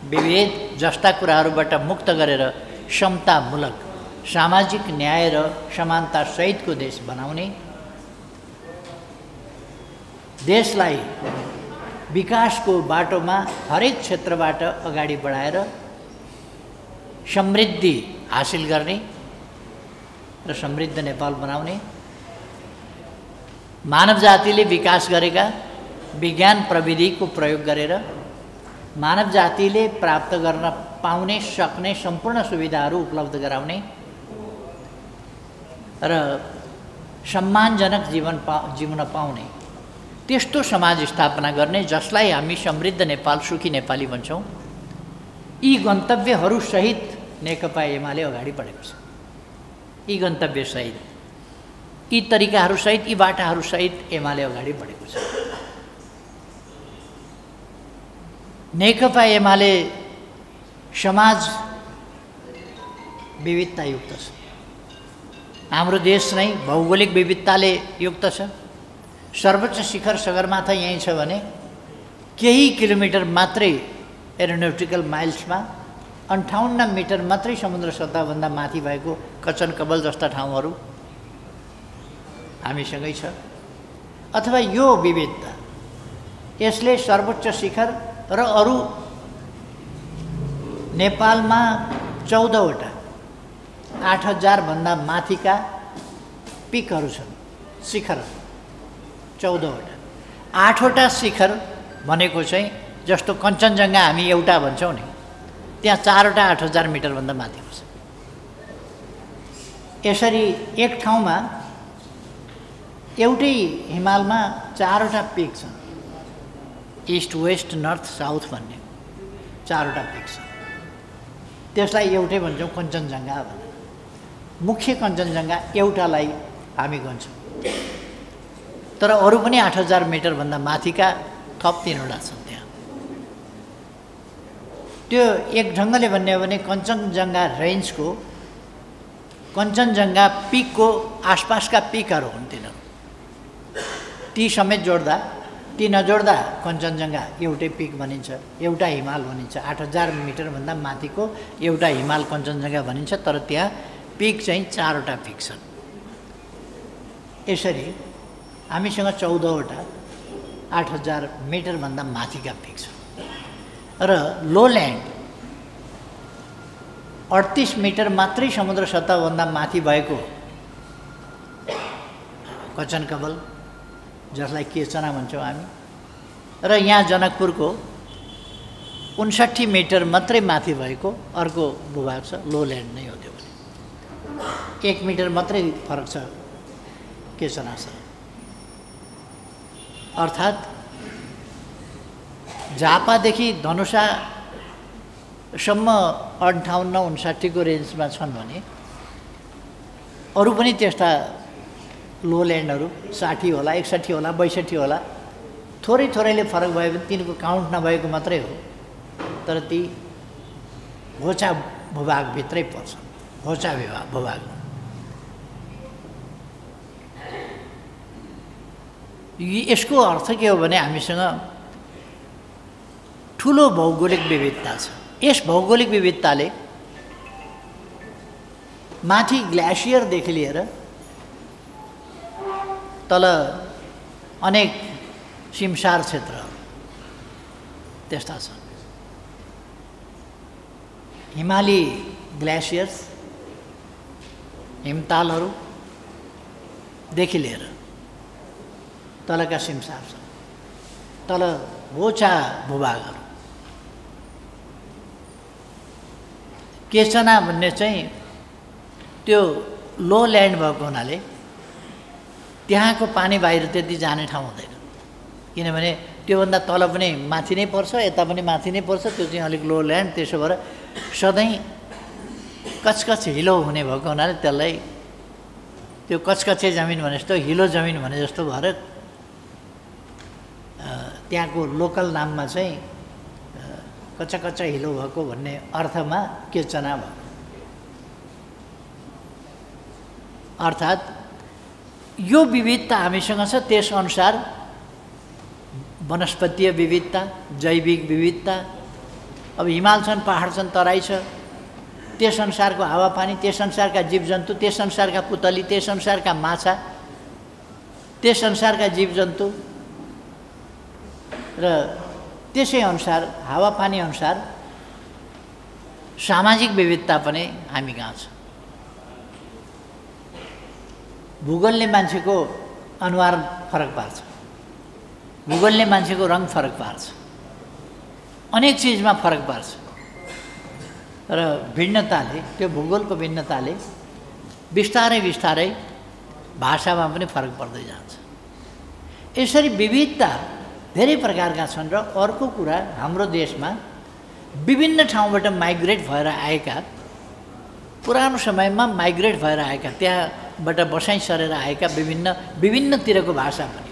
विभेद जस्ता कुराहरूबाट मुक्त गरेर समतामूलक सामाजिक न्याय र समानता सहितको देश बनाउने, देशलाई विकासको बाटोमा हरेक क्षेत्रबाट अगाडि बढाएर समृद्धि हासिल गर्ने र समृद्ध नेपाल बनाउने, मानव जातिले विकास गरेका विज्ञान प्रविधिको प्रयोग गरेर मानव जातिले प्राप्त गर्न पाउने सक्ने सम्पूर्ण सुविधाहरू उपलब्ध गराउने र सम्मानजनक जीवन पाउने त्यस्तो समाज स्थापना गर्ने, जसलाई हामी समृद्ध नेपाल, सुखी नेपाली भन्छौँ। यी गन्तव्यहरूसहित नेकपा एमाले अगाडि बढेको छ। यी गन्तव्यसहित, यी तरिकाहरूसहित, यी बाटाहरूसहित एमाले अगाडि बढेको छ। नेकपा एमाले समाज विविधतायुक्त छ। हाम्रो देश नै भौगोलिक विविधताले युक्त छ। सर्वोच्च शिखर सगरमाथा यहीँ छ भने केही किलोमिटर मात्रै एरोनोटिकल माइल्समा 58 मिटर मात्रै समुद्र सतहभन्दा माथि भएको कचन कबल जस्ता ठाउँहरू हामीसँगै छ। अथवा यो विविधता, यसले सर्वोच्च शिखर र अरू नेपालमा 14वटा 8000 भन्दा माथिका पिकहरू छन्, शिखर 14वटा। 8वटा शिखर भनेको चाहिँ जस्तो कञ्चनजङ्घा हामी एउटा भन्छौँ नि, त्यहाँ 4वटा 8000 मिटरभन्दा माथिको छ। यसरी एक ठाउँमा एउटै हिमालमा 4वटा पिक छन्, इस्ट वेस्ट नर्थ साउथ भन्ने 4वटा पिक छन्। त्यसलाई एउटै भन्छौँ कञ्चनजङ्घा भनेर। मुख्य कञ्चनजङ्घा एउटालाई हामी भन्छौँ, तर अरू पनि 8000 मिटरभन्दा माथिका थप 3वटा छन् त्यहाँ। त्यो एक ढङ्गले भन्ने हो भने कञ्चनजङ्घा रेन्जको, कञ्चनजङ्घा पिकको आसपासका पिकहरू हुन् तिनीहरू। ती समेत जोड्दा, ती नजोड्दा कञ्चनजङ्घा एउटै पिक भनिन्छ, एउटा हिमाल भनिन्छ। 8000 मिटरभन्दा माथिको एउटा हिमाल कञ्चनजङ्घा भनिन्छ, तर त्यहाँ पिक चाहिँ 4वटा पिक छन्। यसरी हामीसँग 14वटा 8000 मिटरभन्दा माथिका पिक छन्। र लोल्यान्ड 38 मिटर मात्रै समुद्र सतहभन्दा माथि भएको कचन कवल, जसलाई केचना भन्छौँ हामी, र यहाँ जनकपुरको 59 मिटर मात्रै माथि भएको अर्को भूभाग छ, लोल्यान्ड नै हो त्यो पनि। 1 मिटर मात्रै फरक छ केचनासँग। अर्थात् झापादेखि धनुषासम्म 58-59 को रेन्जमा छन् भने अरू पनि त्यस्ता लोल्यान्डहरू 60 होला, 61 होला, 62 होला, थोरै थोरैले फरक भयो भने तिनको काउन्ट नभएको मात्रै हो, तर ती होचा भूभागभित्रै पर्छन्, होचा भूभागमा। यसको अर्थ के हो भने हामीसँग ठुलो भौगोलिक विविधता छ। यस भौगोलिक विविधताले माथि ग्लेसियरदेखि लिएर तल अनेक सिमसार क्षेत्रहरू त्यस्ता छन्। हिमाली ग्लेसियर्स, हिमतालहरूदेखि लिएर तलका सिमसार छन्, तल होचा भूभागहरू। केचना भन्ने चाहिँ त्यो लो ल्यान्ड भएको हुनाले त्यहाँको पानी बाहिर त्यति जाने ठाउँ हुँदैन, किनभने त्योभन्दा तल पनि माथि नै पर्छ, यता पनि माथि नै पर्छ, त्यो चाहिँ अलिक लो ल्यान्ड। त्यसो भएर सधैँ कचकच हिलो हुने भएको हुनाले त्यसलाई त्यो कचकचे जमिन भने जस्तो, हिलो जमिन भने जस्तो भएर त्यहाँको लोकल नाममा चाहिँ कच्चा हिलो भएको भन्ने अर्थमा केचना भयो। अर्थात् यो विविधता हामीसँग छ, त्यसअनुसार वनस्पतीय विविधता, जैविक विविधता, अब हिमाल छन्, पहाड छन्, तराई छ, त्यसअनुसारको हावापानी, त्यसअनुसारका जीवजन्तु, त्यसअनुसारका पुतली, त्यसअनुसारका माछा, त्यसअनुसारका जीवजन्तु र त्यसै अनुसार हावापानी अनुसार सामाजिक विविधता पनि हामी कहाँ छ। भूगोलले मान्छेको अनुहार फरक पार्छ, भूगोलले मान्छेको रङ फरक पार्छ, अनेक चिजमा फरक पार्छ र भिन्नताले, त्यो भूगोलको भिन्नताले बिस्तारै बिस्तारै भाषामा पनि फरक पर्दै जान्छ। यसरी विविधता धेरै प्रकारका छन्। र अर्को कुरा, हाम्रो देशमा विभिन्न ठाउँबाट माइग्रेट भएर आएका, पुरानो समयमा माइग्रेट भएर आएका, त्यहाँबाट बसाइँ सरेर आएका विभिन्नतिरको भाषा पनि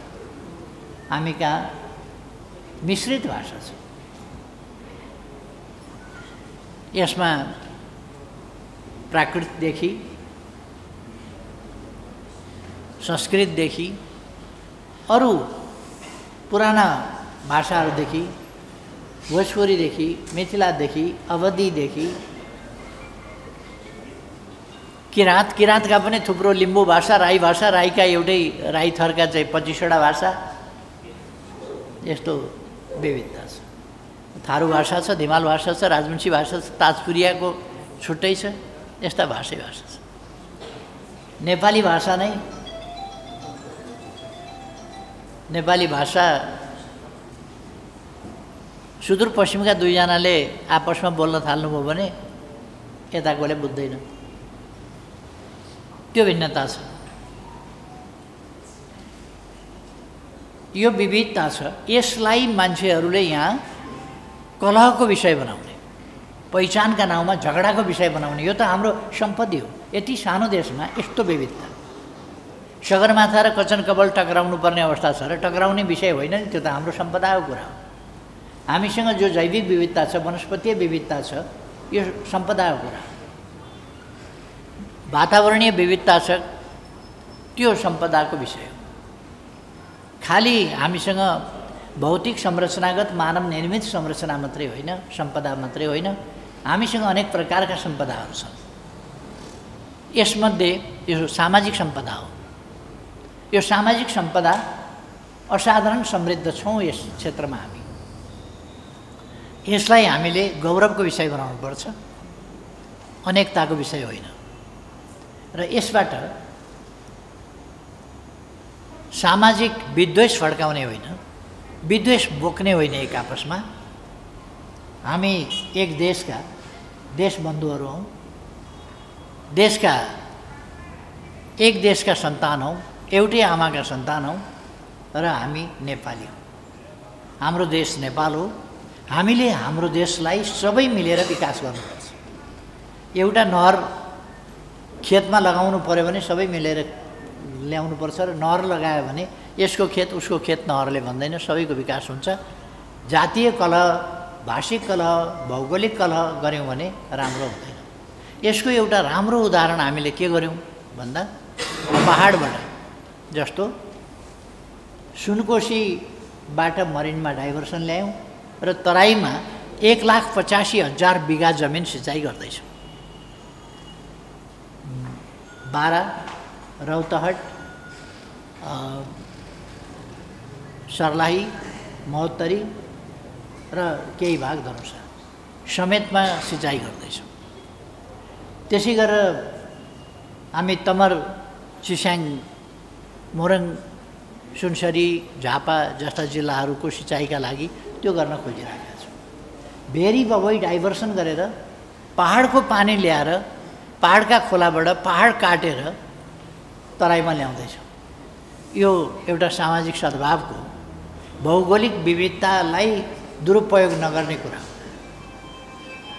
हामी कहाँ मिश्रित भाषा छ। यसमा प्राकृतदेखि, संस्कृतदेखि, अरू पुराना भाषाहरूदेखि, भोजपुरीदेखि, मिथिलादेखि, अवधीदेखि, किराँतका पनि थुप्रो, लिम्बू भाषा, राई भाषा, राईका एउटै राई थरका चाहिँ 25वटा भाषा, यस्तो विविधता छ। थारू भाषा छ, धिमाल भाषा छ, राजवंशी भाषा छ, ताजपुरियाको छुट्टै छ, यस्ता भाषा छ। नेपाली भाषा नै, नेपाली भाषा सुदूरपश्चिमका दुईजनाले आपसमा बोल्न थाल्नुभयो भने यताकोले बुझ्दैन, त्यो भिन्नता छ। यो विविधता छ। यसलाई मान्छेहरूले यहाँ कलहको विषय बनाउने, पहिचानका नाउँमा झगडाको विषय बनाउने, यो त हाम्रो सम्पत्ति हो। यति सानो देशमा यस्तो विविधता, सगरमाथा र कचन कवल टक्राउनु पर्ने अवस्था छ र टक्राउने विषय होइन नि, त्यो त हाम्रो सम्पदाको कुरा हो। हामीसँग जो जैविक विविधता छ, वनस्पतीय विविधता छ, यो सम्पदाको कुरा हो। वातावरणीय विविधता छ, त्यो सम्पदाको विषय हो। खालि हामीसँग भौतिक संरचनागत मानव निर्मित संरचना मात्रै होइन, सम्पदा मात्रै होइन, हामीसँग अनेक प्रकारका सम्पदाहरू छन्। यसमध्ये यो सामाजिक सम्पदा हो। यो सामाजिक सम्पदा असाधारण समृद्ध छौँ यस क्षेत्रमा हामी। यसलाई हामीले गौरवको विषय बनाउनुपर्छ। अनेकताको विषय होइन र यसबाट सामाजिक विद्वेष फड्काउने होइन, विद्वेष बोक्ने होइन एक आपसमा। हामी एक देशका देशबन्धुहरू हौँ, एक देशका सन्तान हौँ, एउटै आमाका सन्तान हौँ र हामी नेपाली हौँ। हाम्रो देश नेपाल हो। हामीले हाम्रो देशलाई सबै मिलेर विकास गर्नुपर्छ। एउटा नहर खेतमा लगाउनु पर्यो भने सबै मिलेर ल्याउनुपर्छ र नहर लगायो भने यसको खेत उसको खेत नहरले भन्दैन, सबैको विकास हुन्छ। जातीय कलह, भाषिक कलह, भौगोलिक कलह गऱ्यौँ भने राम्रो हुँदैन। यसको एउटा राम्रो उदाहरण हामीले के गर्यौँ भन्दा पहाडबाट, जस्तो सुनकोसीबाट मरिनमा डाइभर्सन ल्यायौँ र तराईमा 1,85,000 बिघा जमिन सिँचाइ गर्दैछौँ। बारा, रौतहट, सर्लाही, महोत्तरी र केही भाग धनुषा समेतमा सिँचाइ गर्दैछौँ। त्यसै गरेर हामी तमर, चिस्याङ, मोरङ, सुनसरी, झापा जस्ता जिल्लाहरूको सिँचाइका लागि त्यो गर्न खोजिरहेका छौँ। भेरी बबई डाइभर्सन गरेर पहाडको पानी ल्याएर पहाडका खोलाबाट पहाड काटेर तराईमा ल्याउँदैछौँ। यो एउटा सामाजिक सद्भावको, भौगोलिक विविधतालाई दुरुपयोग नगर्ने कुरा हो।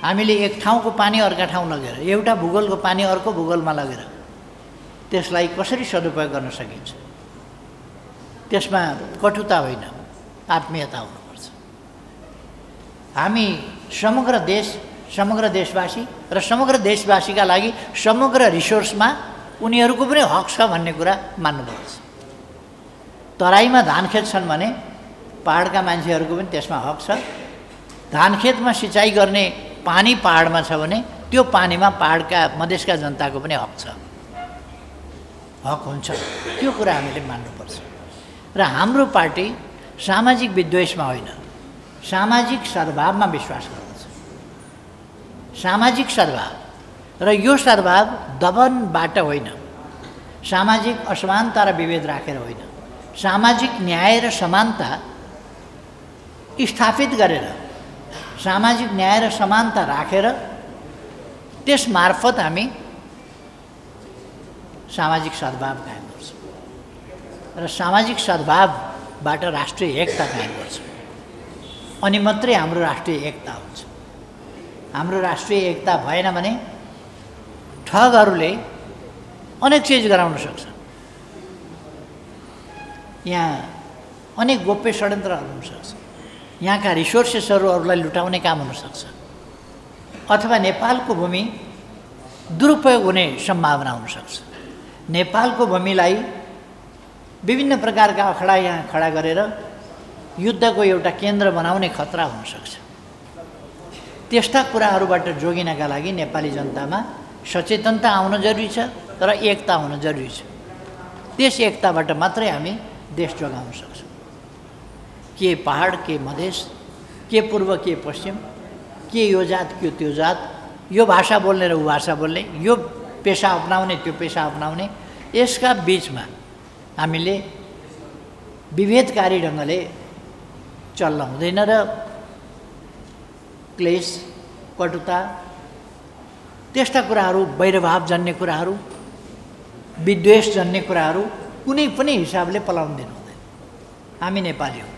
हामीले एक ठाउँको पानी अर्का ठाउँ लगेर, एउटा भूगोलको पानी अर्को भूगोलमा लगेर त्यसलाई कसरी सदुपयोग गर्न सकिन्छ? त्यसमा कटुता होइन, आत्मीयता हुनुपर्छ। हामी समग्र देश, समग्र देशवासी र समग्र देशवासीका लागि समग्र रिसोर्समा उनीहरूको पनि हक छ भन्ने कुरा मान्नुपर्छ। तराईमा धान खेत छन् भने पहाडका मान्छेहरूको पनि त्यसमा हक छ। धान खेतमा सिँचाइ गर्ने पानी पहाडमा छ भने त्यो पानीमा पहाडका मधेसका जनताको पनि हक छ, हक हुन्छ। त्यो कुरा हामीले मान्नुपर्छ। र हाम्रो पार्टी सामाजिक विद्वेषमा होइन, सामाजिक सद्भावमा विश्वास गर्दछ। सामाजिक सद्भाव, र यो सद्भाव दमनबाट होइन, सामाजिक असमानता र विभेद राखेर होइन, सामाजिक न्याय र समानता स्थापित गरेर, सामाजिक न्याय र समानता राखेर त्यस मार्फत हामी सामाजिक सद्भाव कायम गर्छौँ र सामाजिक सद्भावबाट राष्ट्रिय एकता कायम गर्छौँ। अनि मात्रै हाम्रो राष्ट्रिय एकता हुन्छ। हाम्रो राष्ट्रिय एकता भएन भने ठगहरूले अनेक चिज गराउन सक्छ। यहाँ अनेक गोप्य षड्यन्त्रहरू हुनसक्छ। यहाँका रिसोर्सेसहरू अरूलाई लुटाउने काम हुनसक्छ, अथवा नेपालको भूमि दुरुपयोग हुने सम्भावना हुनसक्छ। नेपालको भूमिलाई विभिन्न प्रकारका अखडा यहाँ खडा गरेर युद्धको एउटा केन्द्र बनाउने खतरा हुनसक्छ। त्यस्ता कुराहरूबाट जोगिनका लागि नेपाली जनतामा सचेतनता आउन जरुरी छ र एकता हुन जरुरी छ। त्यस एकताबाट मात्रै हामी देश जोगाउन सक्छौँ। के पहाड, के मधेस, के पूर्व, के पश्चिम, के यो जात, के त्यो जात, यो भाषा बोल्ने र ऊ भाषा बोल्ने, यो पेसा अपनाउने, त्यो पेसा अपनाउने, यसका बिचमा हामीले विभेदकारी ढङ्गले चल्न हुँदैन र क्लेश, कटुता, त्यस्ता कुराहरू, वैरभाव जन्ने कुराहरू, विद्वेष जन्ने कुराहरू कुनै पनि हिसाबले पलाउन दिनु हुँदैन। हामी नेपाली हौँ।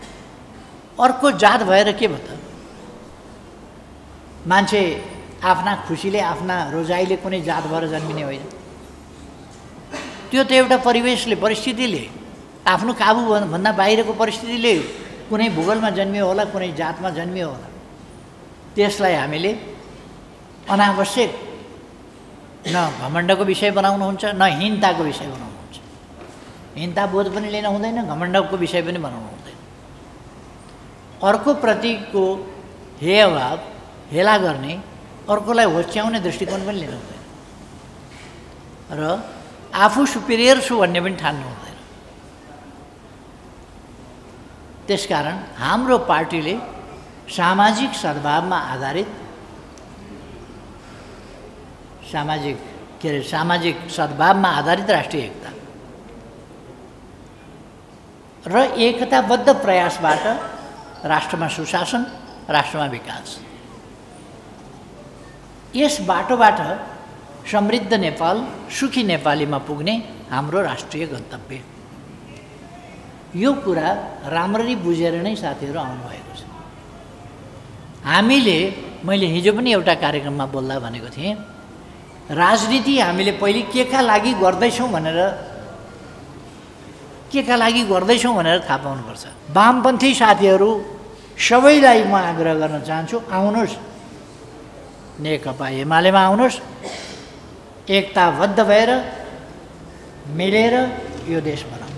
अर्को जात भएर के भयो त? मान्छे आफ्ना खुसीले, आफ्ना रोजाइले कुनै जात भएर जन्मिने होइन। त्यो त एउटा परिवेशले, परिस्थितिले, आफ्नो काबु भन्दा बाहिरको परिस्थितिले कुनै भूगोलमा जन्मियो होला, कुनै जातमा जन्मियो होला। त्यसलाई हामीले अनावश्यक न घमण्डको विषय बनाउनुहुन्छ, न हीनताको विषय बनाउनुहुन्छ। हीनताबोध पनि लिन हुँदैन, घमण्डको विषय पनि बनाउनु हुँदैन। अर्को प्रतिको हेयभाव, हेला गर्ने, अर्कोलाई होच्याउने दृष्टिकोण पनि लिनु हुँदैन र आफू सुपिरियर छु भन्ने पनि ठान्नु हुँदैन। त्यसकारण हाम्रो पार्टीले सामाजिक सद्भावमा आधारित सामाजिक सद्भावमा आधारित राष्ट्रिय एकता र एकताबद्ध प्रयासबाट राष्ट्रमा सुशासन, राष्ट्रमा विकास। यस बाटोबाट समृद्ध नेपाल, सुखी नेपालीमा पुग्ने हाम्रो राष्ट्रिय गन्तव्य। यो कुरा राम्ररी बुझेर नै साथीहरू आउनुभएको छ। हामीले, मैले हिजो पनि एउटा कार्यक्रममा बोल्दा भनेको थिएँ, राजनीति हामीले पहिले केका लागि गर्दैछौँ भनेर थाहा पाउनुपर्छ। वामपन्थी साथीहरू सबैलाई म आग्रह गर्न चाहन्छु, आउनुहोस्, नेकपा एमालेमा आउनुहोस्, एकताबद्ध भएर मिलेर यो देश बनाऊ,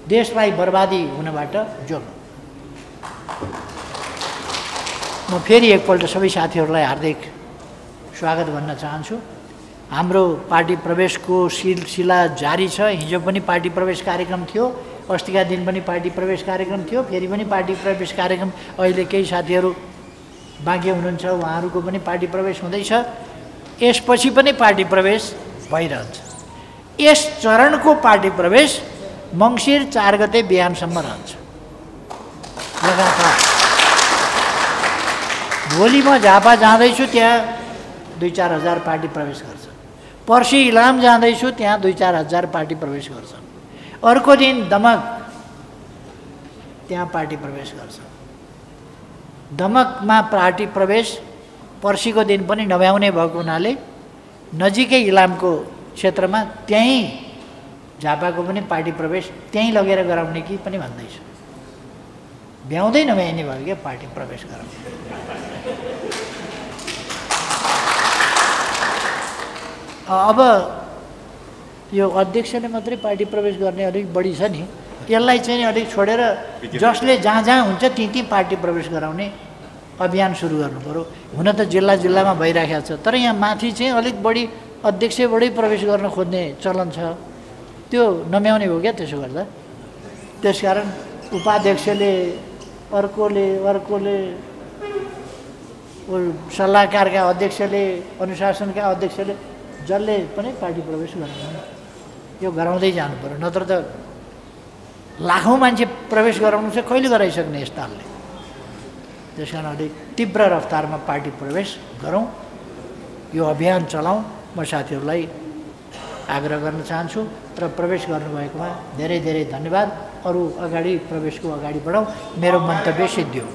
देशलाई बर्बादी हुनबाट जोड्नु। म फेरि एकपल्ट सबै साथीहरूलाई हार्दिक स्वागत भन्न चाहन्छु। हाम्रो पार्टी प्रवेशको सिलसिला जारी छ। हिजो पनि पार्टी प्रवेश कार्यक्रम थियो, अस्तिका दिन पनि पार्टी प्रवेश कार्यक्रम थियो, फेरि पनि पार्टी प्रवेश कार्यक्रम, अहिले केही साथीहरू बाँकी हुनुहुन्छ, उहाँहरूको पनि पार्टी प्रवेश हुँदैछ। यसपछि पनि पार्टी प्रवेश भइरहन्छ। यस चरणको पार्टी प्रवेश मङ्सिर 4 गते बिहानसम्म रहन्छ लगातार। भोलि म झापा जाँदैछु, त्यहाँ 2-4 हजार पार्टी प्रवेश गर्छ। पर्सि इलाम जाँदैछु, त्यहाँ 2-4 हजार पार्टी प्रवेश गर्छ। अर्को दिन दमक, त्यहाँ पार्टी प्रवेश गर्छ। दमकमा पार्टी प्रवेश पर्सिको दिन पनि नभ्याउने भएको हुनाले नजिकै इलामको क्षेत्रमा त्यहीँ झापाको पनि पार्टी प्रवेश त्यहीँ लगेर गराउने कि पनि भन्दैछु। भ्याउँदै नभ्याइने भयो क्या पार्टी प्रवेश गराउने। अब यो अध्यक्षले मात्रै पार्टी प्रवेश गर्ने अलिक बढी छ नि, यसलाई चाहिँ अलिक छोडेर जसले जहाँ जहाँ हुन्छ त्यहीँ पार्टी प्रवेश गराउने अभियान सुरु गर्नु पर्यो। हुन त जिल्ला जिल्लामा भइराखेको छ, तर यहाँ माथि चाहिँ अलिक बढी अध्यक्षबाटै प्रवेश गर्न खोज्ने चलन छ। त्यो नम्याउने हो क्या त्यसो गर्दा। त्यसकारण उपाध्यक्षले, अर्कोले सल्लाहकारका अध्यक्षले, अनुशासनका अध्यक्षले, जसले पनि पार्टी प्रवेश गर्नु, यो गराउँदै जानु पर्यो। नत्र त लाखौँ मान्छे प्रवेश गराउनु चाहिँ कहिले गराइसक्ने यस तालले। त्यस कारण अलिक तीव्र रफ्तारमा पार्टी प्रवेश गरौँ, यो अभियान चलाउँ। म साथीहरूलाई आग्रह गर्न चाहन्छु र प्रवेश गर्नुभएकोमा धेरै धेरै धन्यवाद। अरू अगाडि प्रवेशको अगाडि बढाउँ। मेरो मन्तव्य सिद्धियो।